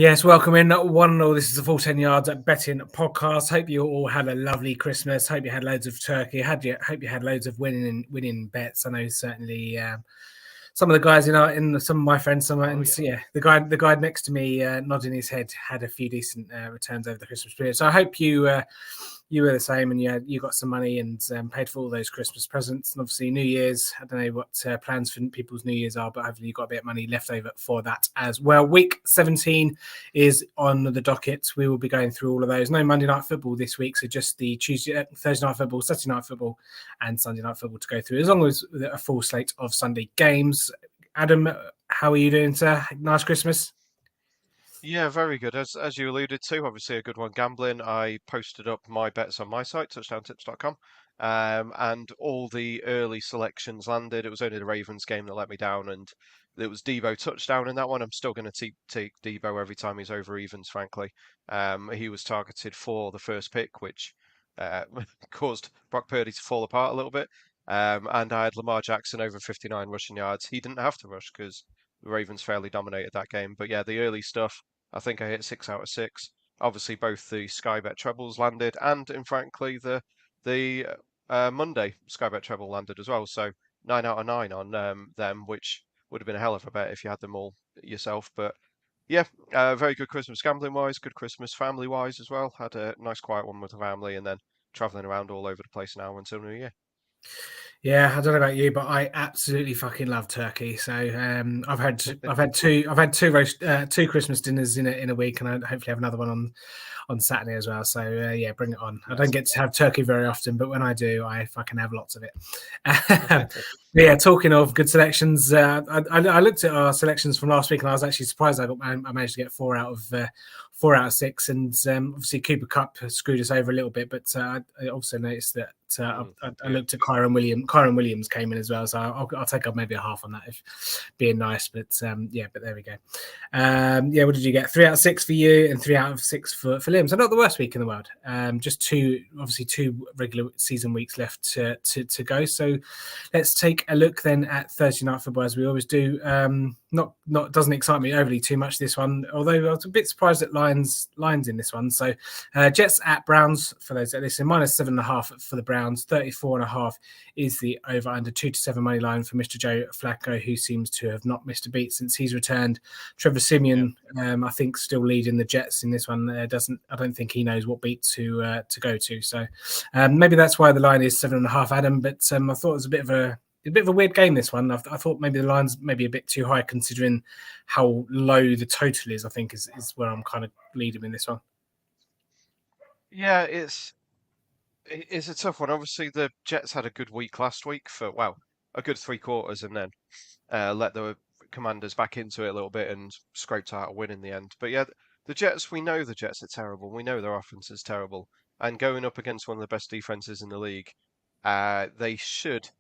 Yes, welcome in one and all. This is the Full 10 Yards at Betting podcast. Hope you all had a lovely Christmas. Hope you had loads of turkey. Hope you had loads of winning bets. I know certainly some of the guys in some of my friends, so yeah, the guy next to me nodding his head had a few decent returns over the Christmas period. So I hope you were the same, and you got some money and paid for all those Christmas presents. And obviously, New Year's, I don't know what plans for people's New Year's are, but hopefully you got a bit of money left over for that as well. Week 17 is on the docket. We will be going through all of those. No Monday night football this week, so just the Thursday night football, Saturday night football, and Sunday night football to go through, as long as a full slate of Sunday games. Adam, how are you doing, sir? Nice Christmas. Yeah, very good. As you alluded to, obviously a good one gambling. I posted up my bets on my site, touchdowntips.com, and all the early selections landed. It was only the Ravens game that let me down, and it was Debo touchdown in that one. I'm still going to take Debo every time he's over evens, frankly. He was targeted for the first pick, which caused Brock Purdy to fall apart a little bit. And I had Lamar Jackson over 59 rushing yards. He didn't have to rush because the Ravens fairly dominated that game. But yeah, the early stuff. I think I hit 6 out of 6. Obviously, both the Sky Bet trebles landed, and in frankly, the Monday Sky Bet treble landed as well. So 9 out of 9 on them, which would have been a hell of a bet if you had them all yourself. But yeah, very good Christmas gambling wise, good Christmas family wise as well. Had a nice quiet one with the family, and then traveling around all over the place now until New Year. Yeah, I don't know about you, but I absolutely fucking love turkey. So I've had two Christmas dinners in a week, and I hopefully have another one on Saturday as well. So yeah, bring it on. I don't Nice. get to have turkey very often, but when I do, I fucking have lots of it. Yeah, talking of good selections, I looked at our selections from last week, and I was actually surprised I managed to get 4 out of 6, and obviously Cooper Cup screwed us over a little bit, but I also noticed that I Yeah. looked at Kyron Williams. Kyron Williams came in as well, so I'll take up maybe a half on that if being nice. But yeah, but there we go. Yeah, what did you get? 3 out of 6 for you, and 3 out of 6 for Liam. So not the worst week in the world. Just two regular season weeks left to go. So let's take a look then at Thursday night football as we always do. Not doesn't excite me overly too much this one, although I was a bit surprised at lines in this one. So Jets at Browns, for those that listen, -7.5 for the Browns, 34.5 is the over under 2 to 7 money line for Mr. Joe Flacco, who seems to have not missed a beat since he's returned. Trevor Yeah. Simeon, I think, still leading the Jets in this one. I don't think he knows what beat to go to. So maybe that's why the line is 7.5, Adam. But I thought it was a bit of a weird game, this one. I thought maybe the line's maybe a bit too high considering how low the total is. I think is where I'm kind of leading in this one. Yeah, it's a tough one. Obviously, the Jets had a good week last week for, well, a good 3 quarters, and then let the Commanders back into it a little bit and scraped out a win in the end. But yeah, the Jets, we know the Jets are terrible. We know their offense is terrible. And going up against one of the best defenses in the league, they should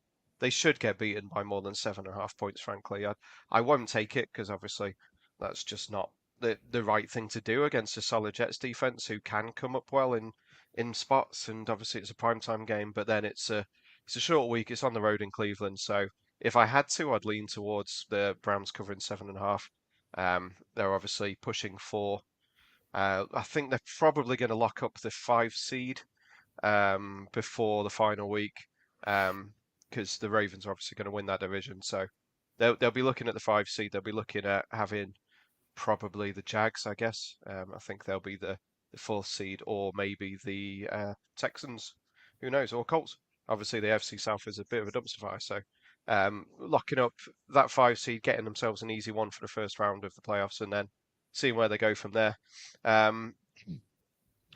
get beaten by more than 7.5 points, frankly. I won't take it because obviously that's just not the right thing to do against a solid Jets defense who can come up well in spots, and obviously it's a primetime game, but then it's a short week. It's on the road in Cleveland, so if I had to, I'd lean towards the Browns covering 7.5. They're obviously pushing for. I think they're probably going to lock up the 5 seed before the final week, because the Ravens are obviously going to win that division. So they'll be looking at the 5 seed. They'll be looking at having probably the Jags, I guess. I think they'll be the 4th seed, or maybe the Texans. Who knows? Or Colts. Obviously, the FC South is a bit of a dumpster fire. So locking up that 5 seed, getting themselves an easy one for the first round of the playoffs, and then seeing where they go from there. Um,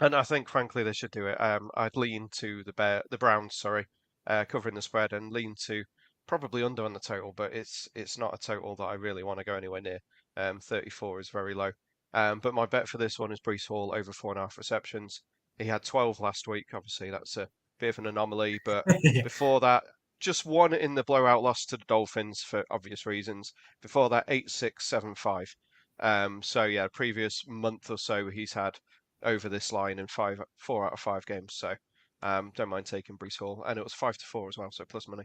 and I think, frankly, they should do it. I'd lean to the Browns, sorry, covering the spread, and lean to probably under on the total, but it's not a total that I really want to go anywhere near. 34 is very low. But my bet for this one is Breece Hall over 4.5 receptions. He had 12 last week. Obviously, that's a bit of an anomaly, but before that, just one in the blowout loss to the Dolphins for obvious reasons. Before that, 8-6, 7-5. So yeah, previous month or so, he's had over this line in 4 out of 5 games. So don't mind taking Breece Hall, and it was 5-4 as well, so plus money.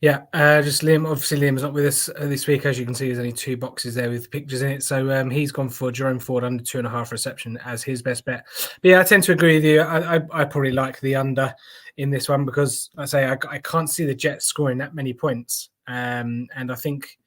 Yeah, just Liam. Obviously, Liam's not with us this week. As you can see, there's only 2 boxes there with pictures in it. So he's gone for Jerome Ford under 2.5 reception as his best bet. But yeah, I tend to agree with you. I probably like the under in this one because I can't see the Jets scoring that many points. And I think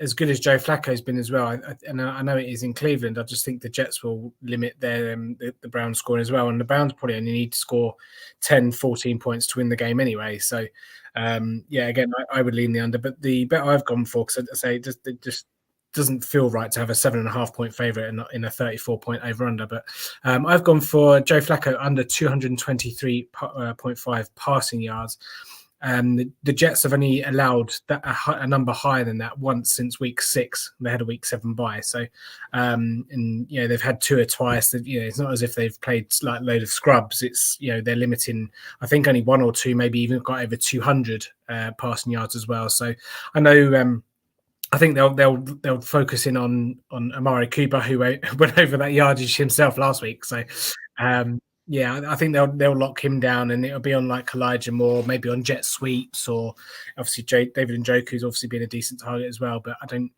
as good as Joe Flacco's been as well, and I know it is in Cleveland, I just think the Jets will limit the Browns scoring as well. And the Browns probably only need to score 10, 14 points to win the game anyway. So, yeah, again, I would lean the under. But the bet I've gone for, because I say it just doesn't feel right to have a 7.5 point favourite in a 34-point over under. But I've gone for Joe Flacco under 223.5 passing yards. The Jets have only allowed a number higher than that once since week 6. They had a week 7 bye, so and they've had Tua twice. It's not as if they've played like a load of scrubs. It's they're limiting. I think only 1 or 2, maybe even got over 200 passing yards as well. So I know. I think they'll focus in on Amari Cooper, who went over that yardage himself last week. So, yeah, I think they'll lock him down, and it'll be on like Elijah Moore, maybe on jet sweeps, or obviously David Njoku's obviously been a decent target as well. But I don't.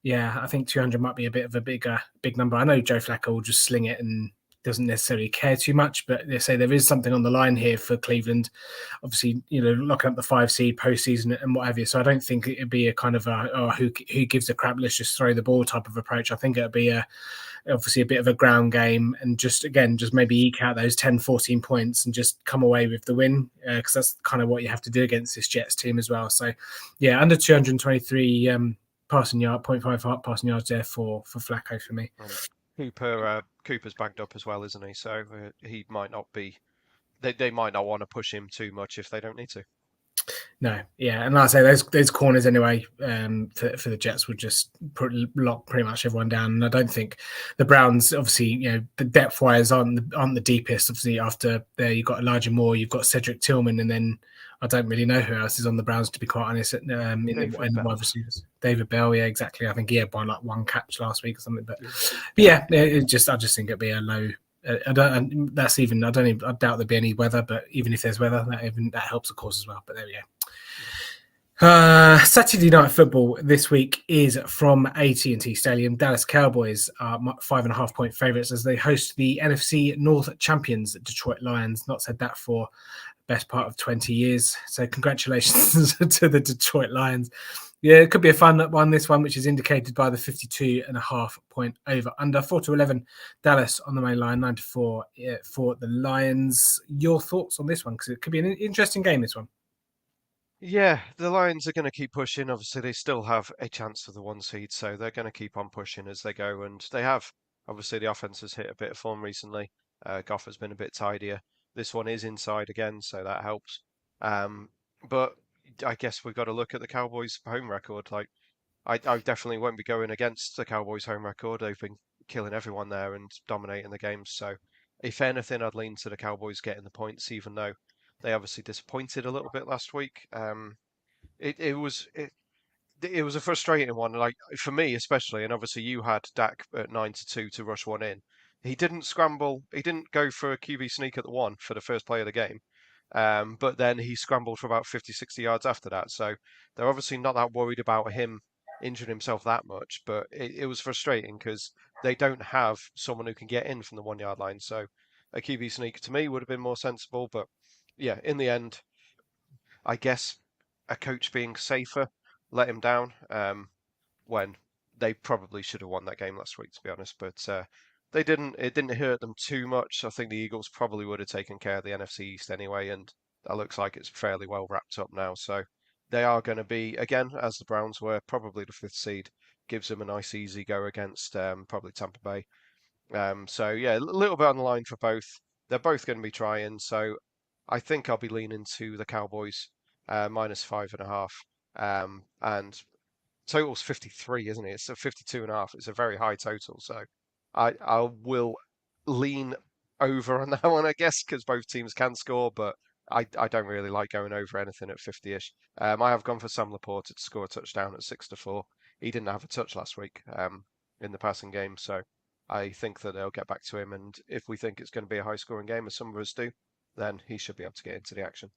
Yeah, I think 200 might be a bit of a big number. I know Joe Flacco will just sling it and doesn't necessarily care too much, but they say there is something on the line here for Cleveland. Obviously, locking up the 5 seed postseason and what have you. So I don't think it'd be a kind of who gives a crap, let's just throw the ball type of approach. I think it'd be obviously a bit of a ground game and just maybe eke out those 10, 14 points and just come away with the win, because that's kind of what you have to do against this Jets team as well. So yeah, under 223 passing yard, 0.5 passing yards there for Flacco for me. Cooper's bagged up as well, isn't he? So he might not be. They might not want to push him too much if they don't need to. No, yeah, and like I say, those corners anyway for the Jets would just lock pretty much everyone down. And I don't think the Browns, obviously, the depth wise aren't the deepest. Obviously, after there you've got Elijah Moore, you've got Cedric Tillman, and then I don't really know who else is on the Browns, to be quite honest. In the wide receivers, David Bell, yeah, exactly. I think he had one catch last week or something. But yeah, I just think it'd be a low. I doubt there'd be any weather, but even if there's weather, that helps, of course, as well. But there we go. Saturday night football this week is from AT&T Stadium. Dallas Cowboys are 5.5 point favourites as they host the NFC North champions, Detroit Lions. Not said that for best part of 20 years. So congratulations to the Detroit Lions. Yeah, it could be a fun one, this one, which is indicated by the 52.5 point over under. 4-11 Dallas on the main line, 9-4 for the Lions. Your thoughts on this one? Because it could be an interesting game, this one. Yeah, the Lions are going to keep pushing. Obviously, they still have a chance for the 1 seed, so they're going to keep on pushing as they go. And they have. Obviously, the offense has hit a bit of form recently. Goff has been a bit tidier. This one is inside again, so that helps. But I guess we've got to look at the Cowboys' home record. Like, I definitely won't be going against the Cowboys' home record. They've been killing everyone there and dominating the games. So, if anything, I'd lean to the Cowboys getting the points, even though they obviously disappointed a little bit last week. It was a frustrating one, like for me especially, and obviously you had Dak at 9-2 to rush one in. He didn't scramble. He didn't go for a QB sneak at the 1 for the first play of the game. But then he scrambled for about 50, 60 yards after that. So they're obviously not that worried about him injuring himself that much. But it was frustrating because they don't have someone who can get in from the 1 yard line. So a QB sneak to me would have been more sensible. But yeah, in the end, I guess a coach being safer let him down when they probably should have won that game last week, to be honest. But they didn't. It didn't hurt them too much. I think the Eagles probably would have taken care of the NFC East anyway, and that looks like it's fairly well wrapped up now. So they are going to be, again, as the Browns were, probably the 5th seed. Gives them a nice easy go against probably Tampa Bay. So yeah, a little bit on the line for both. They're both going to be trying, so I think I'll be leaning to the Cowboys -5.5. And total's 53, isn't it? It's a 52.5. It's a very high total, so I will lean over on that one, I guess, because both teams can score, but I don't really like going over anything at 50-ish. I have gone for Sam Laporta to score a touchdown at 6-4. He didn't have a touch last week in the passing game, so I think that they'll get back to him. And if we think it's going to be a high-scoring game, as some of us do, then he should be able to get into the action.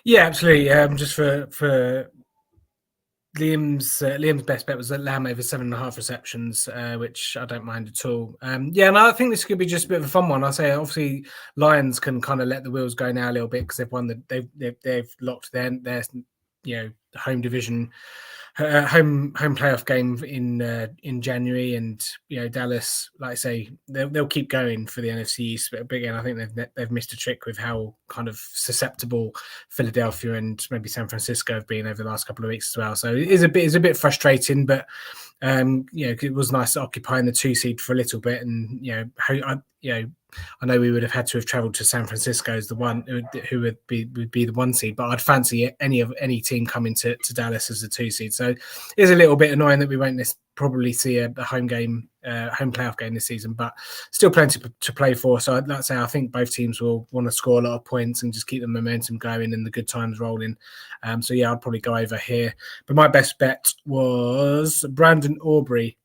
Yeah, absolutely. Just for Liam's best bet was at Lamb over 7.5 receptions, which I don't mind at all. Yeah, and I think this could be just a bit of a fun one. I say obviously Lions can kind of let the wheels go now a little bit because they've won they've locked their home division home playoff game in January, and Dallas, like I say, they'll keep going for the NFC East. But again, I think they've missed a trick with how kind of susceptible Philadelphia and maybe San Francisco have been over the last couple of weeks as well. So it is a bit frustrating, but it was nice occupying the 2 seed for a little bit, and I know we would have had to have travelled to San Francisco as the one who would be the 1 seed, but I'd fancy any team coming to Dallas as the 2 seed. So it's a little bit annoying that we won't probably see a home playoff game this season, but still plenty to play for. So I'd say I think both teams will want to score a lot of points and just keep the momentum going and the good times rolling. So yeah, I'd probably go over here. But my best bet was Brandon Aubrey.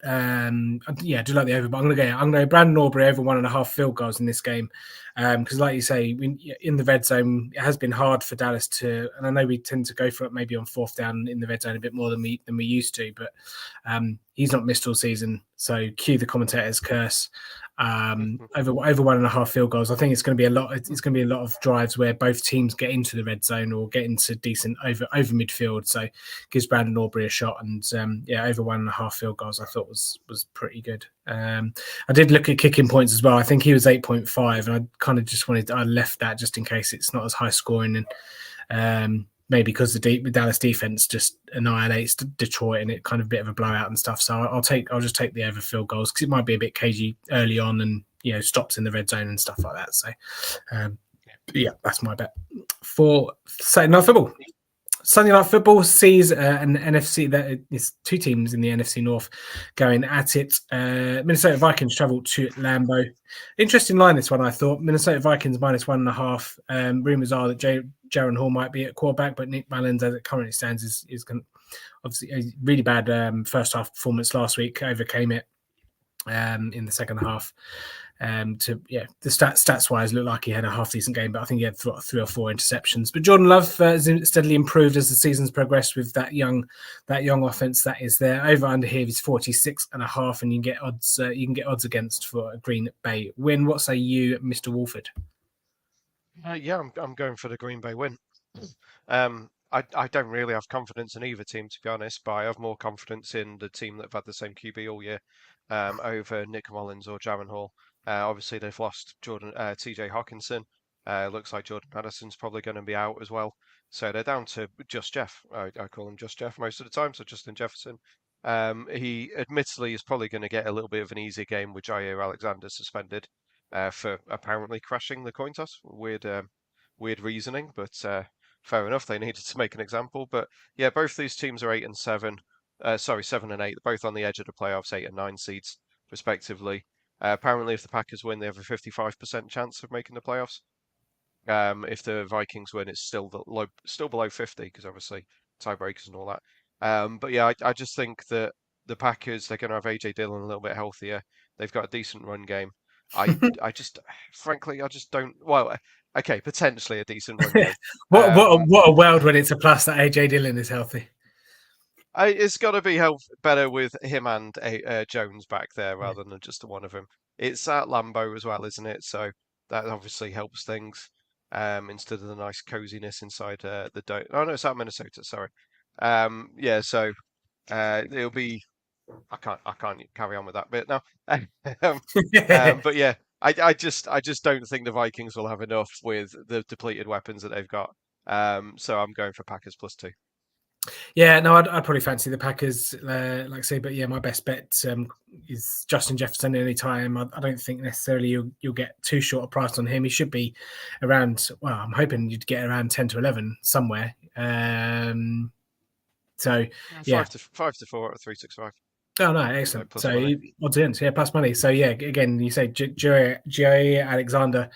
I do like the over, but I'm going to go Brandon Aubrey over 1.5 field goals in this game, because like you say, in the red zone it has been hard for Dallas to, and I know we tend to go for it maybe on 4th down in the red zone a bit more than we used to, but he's not missed all season, so cue the commentator's curse. Over 1.5 field goals. I think it's going to be a lot. It's going to be a lot of drives where both teams get into the red zone or get into decent over midfield. So gives Brandon Aubrey a shot, and over 1.5 field goals I thought was pretty good. I did look at kicking points as well. I think he was 8.5, and I kind of just I left that just in case it's not as high scoring, and maybe because the Dallas defense just annihilates Detroit and it kind of a bit of a blowout and stuff. So I'll just take the over field goals because it might be a bit cagey early on and stops in the red zone and stuff like that. So that's my bet for Saturday Night Football. Sunday Night Football sees an NFC that is 2 teams in the NFC North going at it. Minnesota Vikings travel to Lambeau. Interesting line, this one, I thought. Minnesota Vikings -1.5. Rumors are that Jaron Hall might be at quarterback, but Nick Mullins, as it currently stands, is obviously a really bad first half performance last week, overcame it in the second half. The stats wise looked like he had a half decent game, but I think he had 3 or 4 interceptions. But Jordan Love has steadily improved as the season's progressed with that young offense that is there. Over under here is 46.5, and you can get odds against for a Green Bay win. What say you, Mr. Wolford? I'm going for the Green Bay win. I don't really have confidence in either team, to be honest, but I have more confidence in the team that have had the same QB all year over Nick Mullins or Jaron Hall. Obviously, they've lost TJ Hawkinson. Looks like Jordan Addison's probably going to be out as well. So they're down to just Jeff. I call him just Jeff most of the time, so Justin Jefferson. He admittedly is probably going to get a little bit of an easier game with Jair Alexander suspended for apparently crashing the coin toss. Weird reasoning, but fair enough. They needed to make an example. But yeah, both these teams are 8 and 7. 7 and 8. Both on the edge of the playoffs, 8 and 9 seeds respectively. Apparently, if the Packers win, they have a 55% chance of making the playoffs. If the Vikings win, it's still below 50 because obviously tiebreakers and all that. But yeah, I just think that the Packers, they're going to have AJ Dillon a little bit healthier. They've got a decent run game. Frankly, I just don't. Well, okay, potentially a decent run game. What a world when it's a plus that AJ Dillon is healthy. It's got to be better with him and Jones back there rather than just the one of them. It's at Lambeau as well, isn't it? So that obviously helps things instead of the nice coziness inside the dome. Oh no, it's at Minnesota. Sorry. So it'll be. I can't carry on with that bit now. But yeah, I just don't think the Vikings will have enough with the depleted weapons that they've got. So I'm going for Packers +2. Yeah, no, I'd probably fancy the Packers, like I say, but yeah, my best bet is Justin Jefferson any time. I don't think necessarily you'll get too short a price on him. He should be around. Well, I'm hoping you'd get around 10 to 11 somewhere. So yeah, 5 to 4 at 365. Oh no, So excellent. plus So money. odds against, yeah, plus money. So yeah, again, you say Joey Alexander.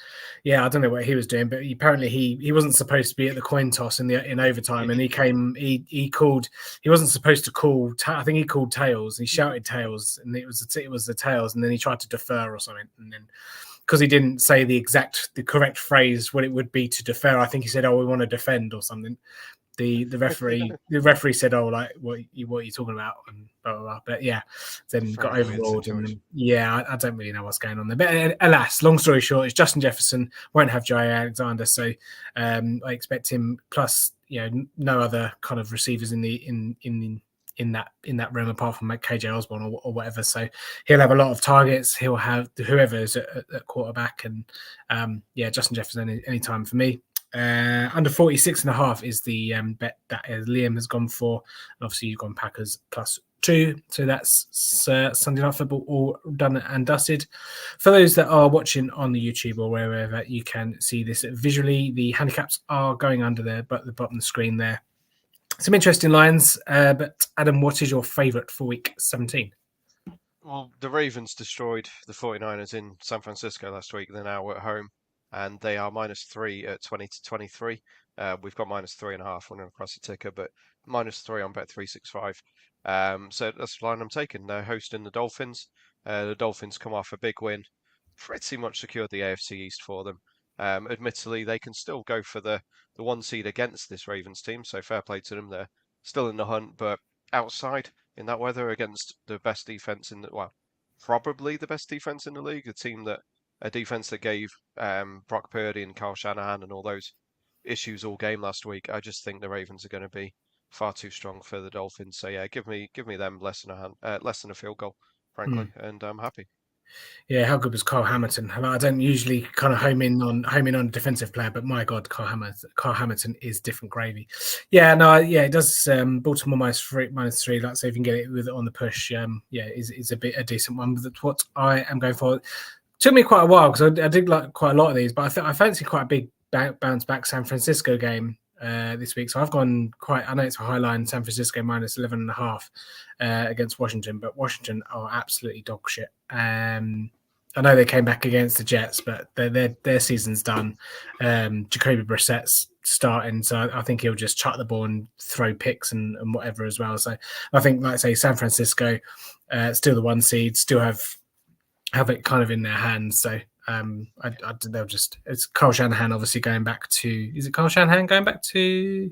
Yeah, I don't know what he was doing, but apparently he wasn't supposed to be at the coin toss in overtime, and he came. He called. He wasn't supposed to call. I think he called tails. He shouted tails, and it was the tails, and then he tried to defer or something, and then because he didn't say the correct phrase what it would be to defer, I think he said, "Oh, we want to defend" or something. The referee said, "Oh, like what are you talking about?" and blah blah blah. But yeah, then got Very weird overruled, and situation. then, yeah, I don't really know what's going on there. But alas, long story short, it's Justin Jefferson won't have Jay Alexander, so I expect him plus no other kind of receivers in that room apart from like KJ Osborne or whatever. So he'll have a lot of targets. He'll have whoever's at quarterback, and yeah, Justin Jefferson any time for me. Under 46.5 is the bet that Liam has gone for. And obviously, you've gone Packers +2. So that's Sunday Night Football all done and dusted. For those that are watching on the YouTube or wherever, you can see this visually. The handicaps are going under there, but the bottom of the screen there. Some interesting lines. But Adam, what is your favourite for week 17? Well, the Ravens destroyed the 49ers in San Francisco last week. They're now at home, and they are -3 at 20 to 23. We've got -3.5 running across the ticker, but -3 on Bet365. So that's the line I'm taking. They're hosting the Dolphins. The Dolphins come off a big win, pretty much secured the AFC East for them. Admittedly, they can still go for the one seed against this Ravens team, so fair play to them. They're still in the hunt, but outside in that weather against the best defense probably the best defense in the league, a defense that gave Brock Purdy and Kyle Shanahan and all those issues all game last week. I just think the Ravens are going to be far too strong for the Dolphins. So yeah, give me them less than a field goal, Hmm. frankly, and I'm happy. Yeah, how good was Kyle Hamilton? I don't usually kind of Yeah, home in on a defensive player, but my God, Kyle Hamilton is different gravy. Yeah, no, yeah, it does. Baltimore -3, like say if you can get it with it on the push, yeah, is a decent one. But that's what I am going for. It took me quite a while because I did like quite a lot of these, but I fancy quite a big bounce back San Francisco game this week. So I've gone I know it's a high line, San Francisco -11.5 against Washington, but Washington are absolutely dog shit. I know they came back against the Jets, but their season's done. Jacoby Brissett's starting, so I think he'll just chuck the ball and throw picks and whatever as well. So I think, like I say, San Francisco still the one seed, still have it kind of in their hands. So they'll just it's Kyle Shanahan obviously going back to Kyle Shanahan going back to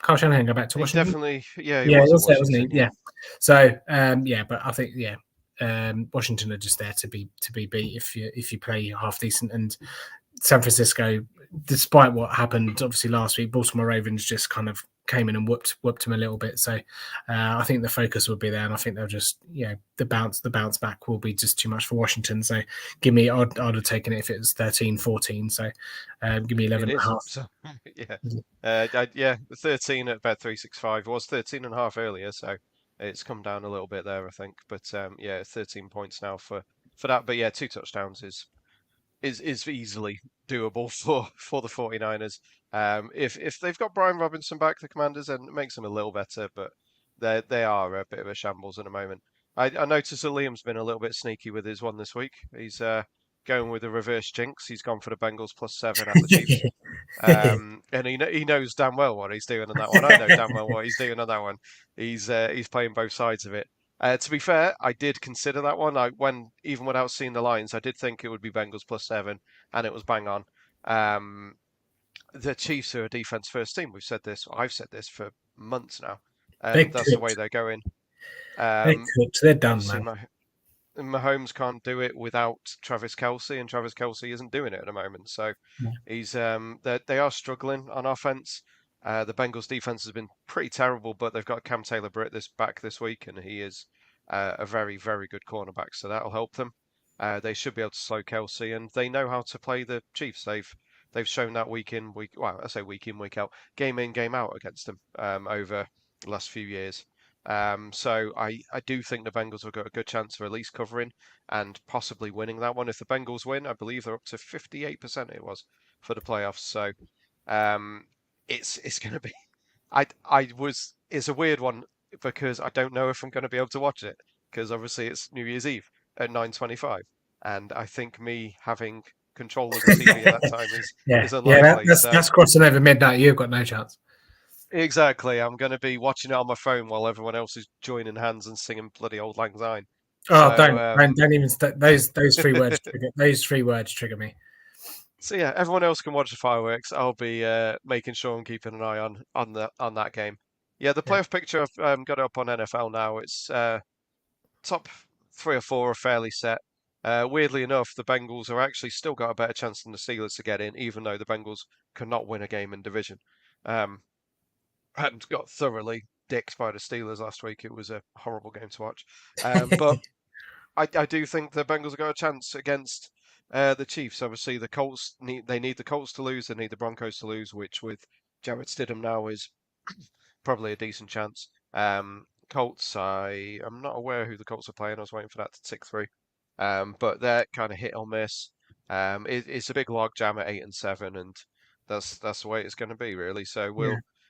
Kyle Shanahan going back to he Washington. definitely, yeah, he Yeah, he was at was there, wasn't he? Washington, yeah. Yeah. So yeah, but I think Washington are just there to be beat if you play half decent, and San Francisco, despite what happened obviously last week, Baltimore Ravens just kind of came in and whooped them a little bit. So I think the focus will be there, and I think they'll just the bounce back will be just too much for Washington. So give me I'd have taken it if it was 13-14. So give me 11 It and a is. half. So yeah, 13 at Bet365. It was 13.5 earlier, so it's come down a little bit there, I think. But yeah, 13 points now for that. But yeah, 2 touchdowns is easily doable for the 49ers. If they've got Brian Robinson back, the Commanders, then it makes them a little better, but they are a bit of a shambles at the moment. I noticed that Liam's been a little bit sneaky with his one this week. He's going with a reverse jinx. He's gone for the Bengals +7 at the Chiefs. And he knows damn well what he's doing on that one. I know damn well what he's doing on that one. He's playing both sides of it. To be fair, I did consider that one. Even without seeing the lines, I did think it would be Bengals +7, and it was bang on. The Chiefs are a defense first team. I've said this for months now, They're and that's the way cooked. they're going. They're cooked. They're done, Obviously, man. Mahomes can't do it without Travis Kelce, and Travis Kelce isn't doing it at the moment. So he's they are struggling on offense. The Bengals defense has been pretty terrible, but they've got Cam Taylor-Britt back this week, and he is a very, very good cornerback. So that'll help them. They should be able to slow Kelce, and they know how to play the Chiefs. They've shown that week in, I say week in, week out, game in, game out against them over the last few years. So I do think the Bengals have got a good chance of at least covering and possibly winning that one. If the Bengals win, I believe they're up to 58% it was for the playoffs. So it's going to be it's a weird one. because I don't know if I'm going to be able to watch it because obviously it's New Year's Eve at 9:25, and I think me having control of the TV at that time Yeah, is yeah, unlikely. So that's crossing over midnight. You've got no chance. exactly, I'm going to be watching it on my phone while everyone else is joining hands and singing bloody Old Lang Syne. Oh, So don't even those three words trigger me. so yeah, everyone else can watch the fireworks. I'll be making sure I'm keeping an eye on that game. Yeah, the Yeah, playoff picture I've got it up on NFL now. It's top three or four are fairly set. Weirdly enough, the Bengals are actually still got a better chance than the Steelers to get in, even though the Bengals could not win a game in division. Um, and got thoroughly dicked by the Steelers last week. It was a horrible game to watch. But I do think the Bengals have got a chance against the Chiefs. Obviously, the Colts need the Colts to lose. They need the Broncos to lose, which with Jarrett Stidham now is probably a decent chance. Colts, I am not aware who the Colts are playing. I was waiting for that to tick through. But they're kind of hit or miss. It's a big log jam at 8-7, and that's the way it's going to be, really. So yeah.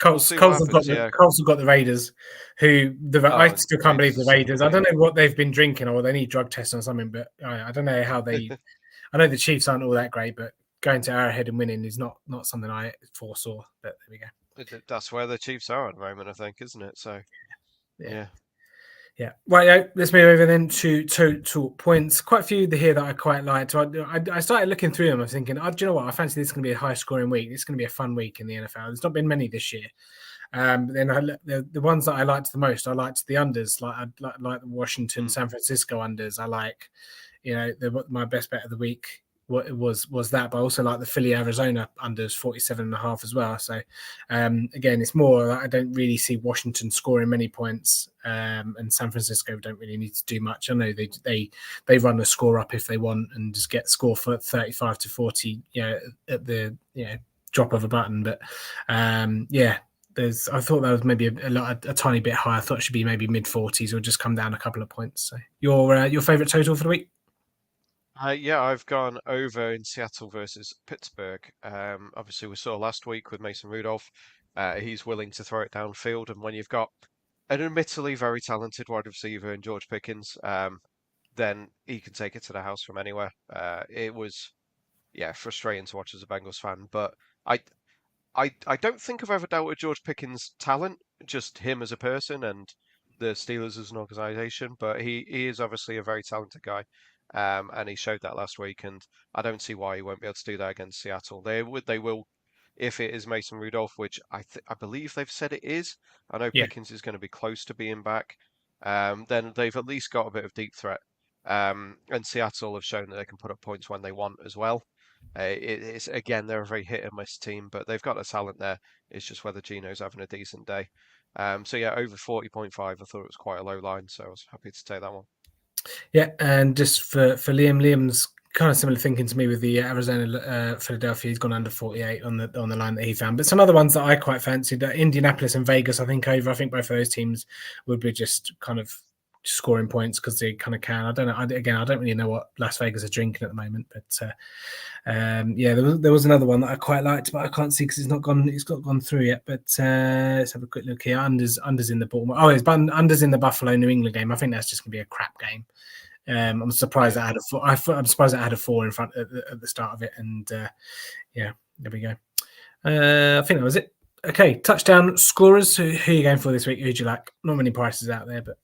we'll see what happens. Yeah. Colts have got the Raiders, I Oh, and still can't Raiders believe are the sucking Raiders. I dick. don't know what they've been drinking or they need drug tests or something, but I don't know how they. I know the Chiefs aren't all that great, but going to Arrowhead and winning is not something I foresaw. But there we go. That's where the Chiefs are at the moment, I think, isn't it? So Yeah. yeah. Yeah. Right. Yeah, let's move over then to points. Quite a few here that I quite liked. So I started looking through them. I was thinking, oh, do you know what? I fancy this is going to be a high scoring week. It's going to be a fun week in the NFL. There's not been many this year. But then the ones that I liked the most, I liked the unders, like the Washington, Mm. San Francisco unders. I like, my best bet of the week was that, but I also like the Philly Arizona unders 47.5 as well. So again, it's more that I don't really see Washington scoring many points, and San Francisco don't really need to do much. I know they run the score up if they want and just get score for 35-40, at the drop of a button. But yeah, I thought that was maybe a tiny bit higher. I thought it should be maybe mid-40s or just come down a couple of points. So your favourite total for the week? Yeah, I've gone over in Seattle versus Pittsburgh. Obviously, we saw last week with Mason Rudolph. He's willing to throw it downfield, and when you've got an admittedly very talented wide receiver in George Pickens, then he can take it to the house from anywhere. It was, yeah, frustrating to watch as a Bengals fan, but I, I don't think I've ever doubted George Pickens' talent, just him as a person and the Steelers as an organization. But he is obviously a very talented guy, and he showed that last week. And I don't see why he won't be able to do that against Seattle. They will, if it is Mason Rudolph, which I believe they've said it is. I know Yeah, Pickens is going to be close to being back. Then they've at least got a bit of deep threat. And Seattle have shown that they can put up points when they want as well. It's again, they're a very hit and miss team, but they've got the talent there. It's just whether Gino's having a decent day. So yeah, over 40.5. I thought it was quite a low line, so I was happy to take that one. yeah, and just for Liam's kind of similar thinking to me with the Arizona Philadelphia. He's gone under 48 on the line that he found. But some other ones that I quite fancied, Indianapolis and Vegas, I think over. I think both of those teams would be just kind of scoring points because they kind of can. I don't know. I don't really know what Las Vegas are drinking at the moment, but yeah, there was another one that I quite liked, but I can't see because it's not gone through yet. But let's have a quick look here. Unders in the Baltimore. Oh, it's unders in the Buffalo New England game. I think that's just going to be a crap game. I'm surprised Yeah. I had a four. I'm surprised I had a 4 in front at the start of it, and yeah, there we go. I think that was it. Okay, touchdown scorers. Who are you going for this week? Who'd you like? Not many prices out there, but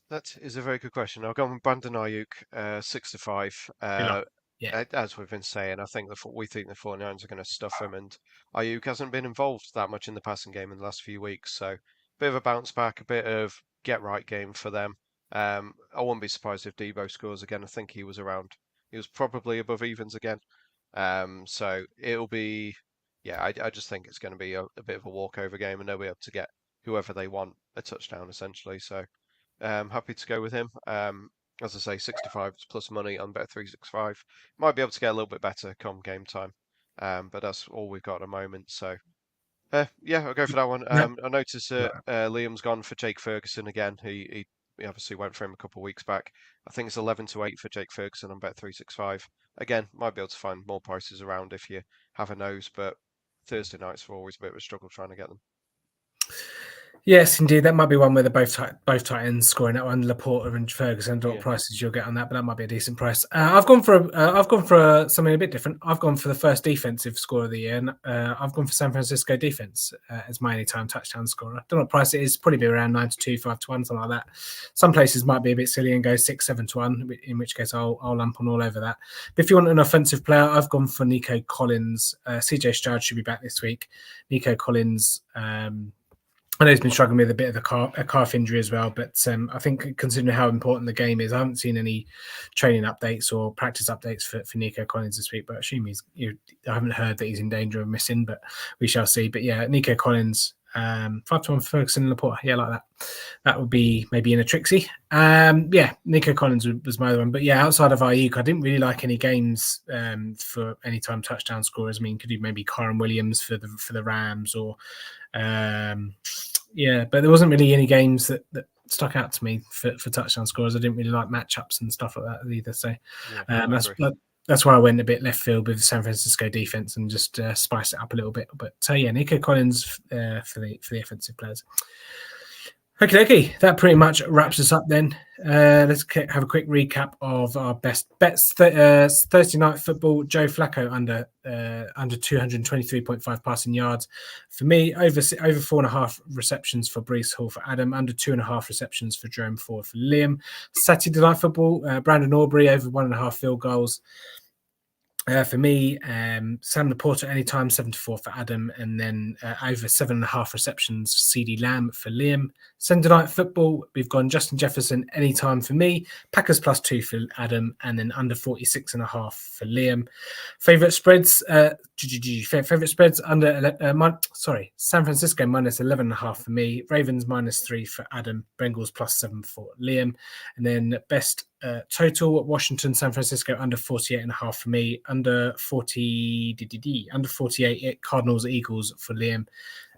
That is a very good question. I'll go with Brandon Ayuk, 6-5. you like, yeah, As we've been saying, I think we think the 49ers are going to stuff him, and Ayuk hasn't been involved that much in the passing game in the last few weeks. So, bit of a bounce back, a bit of get right game for them. I wouldn't be surprised if Debo scores again. I think he was probably above evens again. So it'll be, yeah, I just think it's going to be a bit of a walkover game, and they'll be able to get whoever they want a touchdown essentially. So. Happy to go with him. As I say, 65 plus money on Bet365. Might be able to get a little bit better come game time, but that's all we've got at the moment. So, yeah, I'll go for that one. yeah. I noticed Liam's gone for Jake Ferguson again. He obviously went for him a couple of weeks back. I think it's 11-8 for Jake Ferguson on Bet365. Again, might be able to find more prices around if you have a nose, but Thursday nights are always a bit of a struggle trying to get them. Yes, indeed. That might be one where they're both tight ends scoring that one. Laporta and Ferguson. I don't know what prices you'll get on that, but that might be a decent price. I've gone for something a bit different. I've gone for the first defensive score of the year, and I've gone for San Francisco defense as my anytime touchdown scorer. I don't know what price it is. Probably be around 9-2, 5-1, something like that. Some places might be a bit silly and go 6-7-1, in which case I'll lump on all over that. But if you want an offensive player, I've gone for Nico Collins. CJ Stroud should be back this week. Nico Collins. I know he's been struggling with a bit of a calf injury as well, but I think considering how important the game is, I haven't seen any training updates or practice updates for Nico Collins this week, but I assume I haven't heard that he's in danger of missing, but we shall see. But yeah, Nico Collins, 5-1 Ferguson and Laporta. Yeah, like that. That would be maybe in a Trixie. Yeah, Nico Collins was my other one. But yeah, outside of Ayuk, I didn't really like any games for anytime touchdown scorers. I mean, could do maybe Kyren Williams for the Rams or yeah, but there wasn't really any games that stuck out to me for touchdown scorers. I didn't really like matchups and stuff like that either. So that's why I went a bit left field with the San Francisco defense and just spiced it up a little bit. But yeah, Nico Collins for the offensive players. Okay, that pretty much wraps us up then. Let's have a quick recap of our best bets. Thursday night football, Joe Flacco under 223.5 passing yards. For me, over 4.5 receptions for Breece Hall for Adam, under 2.5 receptions for Jerome Ford for Liam. Saturday night football, Brandon Aubrey over 1.5 field goals. For me, Sam Laporta anytime 7-4 for Adam, and then over 7.5 receptions CD Lamb for Liam. Sunday night football, we've gone Justin Jefferson anytime for me, Packers +2 for Adam, and then under 46.5 for Liam. Favorite spreads, under San Francisco -11.5 for me, Ravens -3 for Adam, Bengals +7 for Liam, and then best total Washington, San Francisco under 48.5 for me, under 48 Cardinals, Eagles for Liam,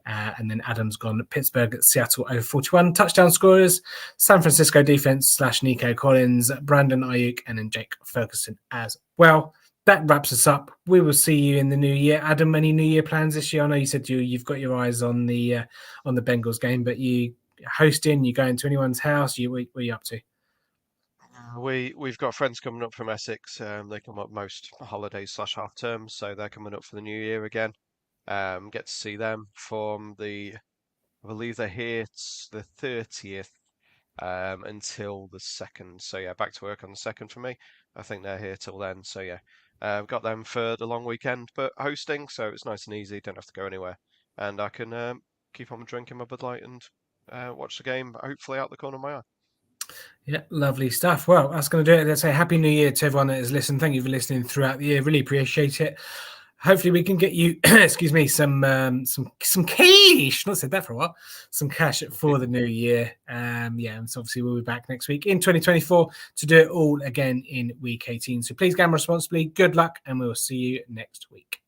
and then Adam's gone Pittsburgh, Seattle over 41 touchdown scorers, San Francisco defense / Nico Collins, Brandon Ayuk, and then Jake Ferguson as well. That wraps us up. We will see you in the new year. Adam, any New Year plans this year? I know you said you've got your eyes on the Bengals game, but you hosting, you going to anyone's house? What are you up to? We've got friends coming up from Essex. They come up most holidays / half terms, so they're coming up for the new year again. Get to see them from I believe they're here the 30th until the 2nd. So yeah, back to work on the 2nd for me. I think they're here till then. So yeah, I've got them for the long weekend, but hosting, so it's nice and easy. Don't have to go anywhere, and I can keep on drinking my Bud Light and watch the game, hopefully out the corner of my eye. Yeah, lovely stuff. Well, that's going to do it. Let's say Happy New Year to everyone that has listened. Thank you for listening throughout the year. Really appreciate it. Hopefully we can get you, excuse me, some cash. Not said that for a while. Some cash for the new year. Yeah, and so obviously we'll be back next week in 2024 to do it all again in week 18. So please gamble responsibly. Good luck, and we'll see you next week.